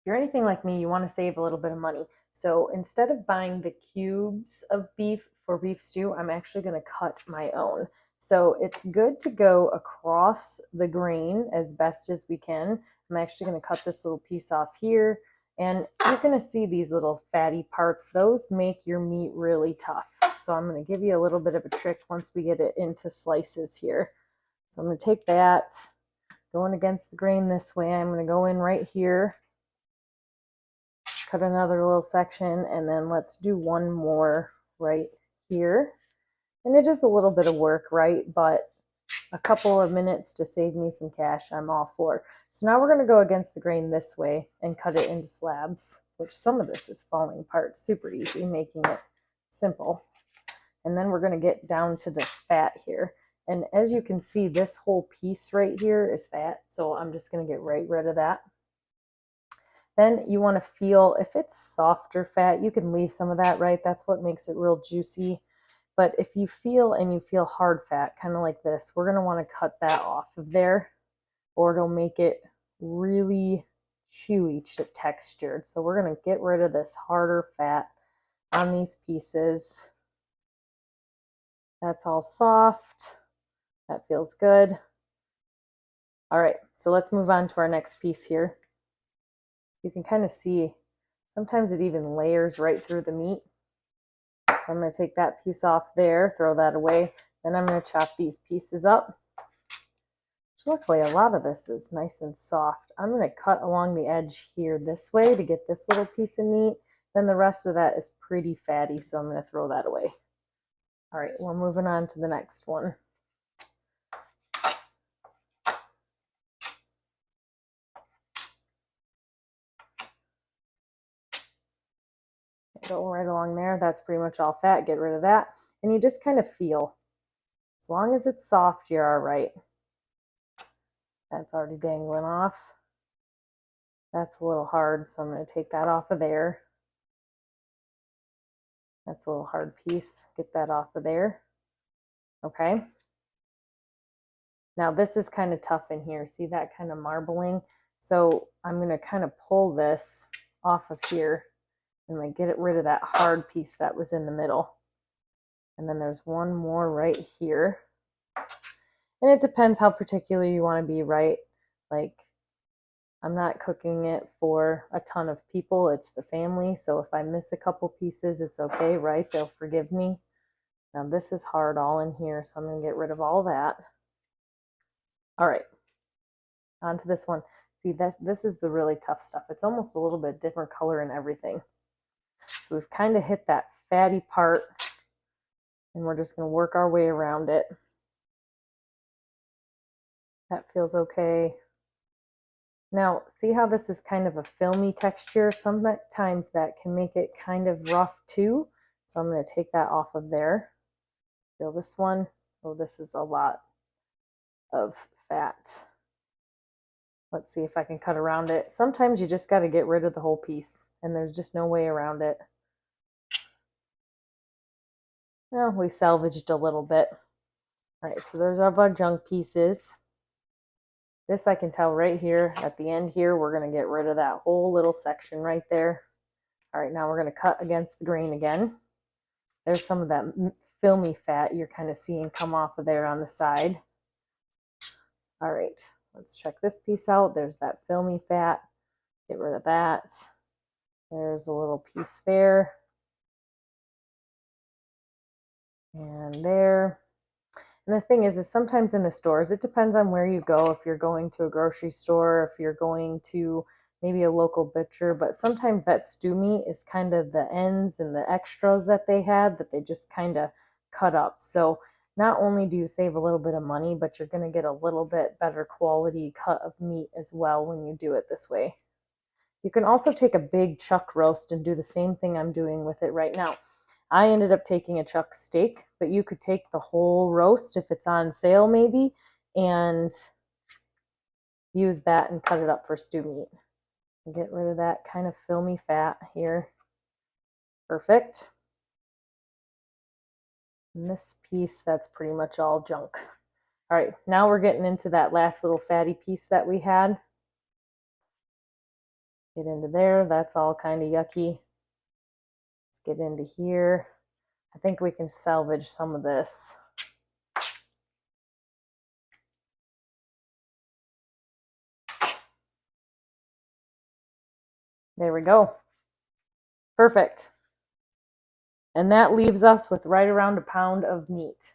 you're anything like me, you want to save a little bit of money. So instead of buying the cubes of beef for beef stew, I'm actually going to cut my own. So it's good to go across the grain as best as we can. I'm actually going to cut this little piece off here, and you're going to see these little fatty parts. Those make your meat really tough. So I'm going to give you a little bit of a trick once we get it into slices here. So I'm going to take that, going against the grain this way. I'm going to go in right here, cut another little section, and then let's do one more right here. And it is a little bit of work, right? But a couple of minutes to save me some cash, I'm all for. So now we're going to go against the grain this way and cut it into slabs, which some of this is falling apart super easy, making it simple. And then we're going to get down to this fat here. And as you can see, this whole piece right here is fat. So I'm just going to get right rid of that. Then you want to feel, if it's softer fat, you can leave some of that, right? That's what makes it real juicy. But if you feel hard fat, kind of like this, we're going to want to cut that off of there, or it'll make it really chewy textured. So we're going to get rid of this harder fat on these pieces. That's all soft. That feels good. All right, so let's move on to our next piece here. You can kind of see, sometimes it even layers right through the meat. So I'm going to take that piece off there, throw that away. Then I'm going to chop these pieces up. Luckily, a lot of this is nice and soft. I'm going to cut along the edge here this way to get this little piece of meat. Then the rest of that is pretty fatty, so I'm going to throw that away. All right, we're moving on to the next one. Go right along there. That's pretty much all fat. Get rid of that. And you just kind of feel. As long as it's soft, you're all right. That's already dangling off. That's a little hard, so I'm going to take that off of there. That's a little hard piece. Get that off of there. Okay. Now this is kind of tough in here. See that kind of marbling? So I'm going to kind of pull this off of here. I'm going to get rid of that hard piece that was in the middle. And then there's one more right here. And it depends how particular you want to be, right? Like, I'm not cooking it for a ton of people. It's the family. So if I miss a couple pieces, it's okay, right? They'll forgive me. Now this is hard all in here, so I'm going to get rid of all that. All right, on to this one. See, this is the really tough stuff. It's almost a little bit different color and everything. So we've kind of hit that fatty part, and we're just going to work our way around it. That feels okay. Now, see how this is kind of a filmy texture? Sometimes that can make it kind of rough too. So I'm going to take that off of there. Feel this one? Oh, this is a lot of fat. Let's see if I can cut around it. Sometimes you just got to get rid of the whole piece, and there's just no way around it. Well, we salvaged a little bit. All right, so there's our junk pieces. This I can tell right here at the end here, we're going to get rid of that whole little section right there. All right, now we're going to cut against the grain again. There's some of that filmy fat you're kind of seeing come off of there on the side. All right, let's check this piece out. There's that filmy fat. Get rid of that. There's a little piece there. And there. And the thing is sometimes in the stores, it depends on where you go. If you're going to a grocery store, if you're going to maybe a local butcher, but sometimes that stew meat is kind of the ends and the extras that they had that they just kind of cut up. So not only do you save a little bit of money, but you're going to get a little bit better quality cut of meat as well when you do it this way. You can also take a big chuck roast and do the same thing I'm doing with it right now. I ended up taking a chuck steak, but you could take the whole roast if it's on sale maybe and use that and cut it up for stew meat. Get rid of that kind of filmy fat here. Perfect. And this piece, that's pretty much all junk. All right, now we're getting into that last little fatty piece that we had. Get into there. That's all kind of yucky. Let's get into here. I think we can salvage some of this. There we go. Perfect. And that leaves us with right around a pound of meat.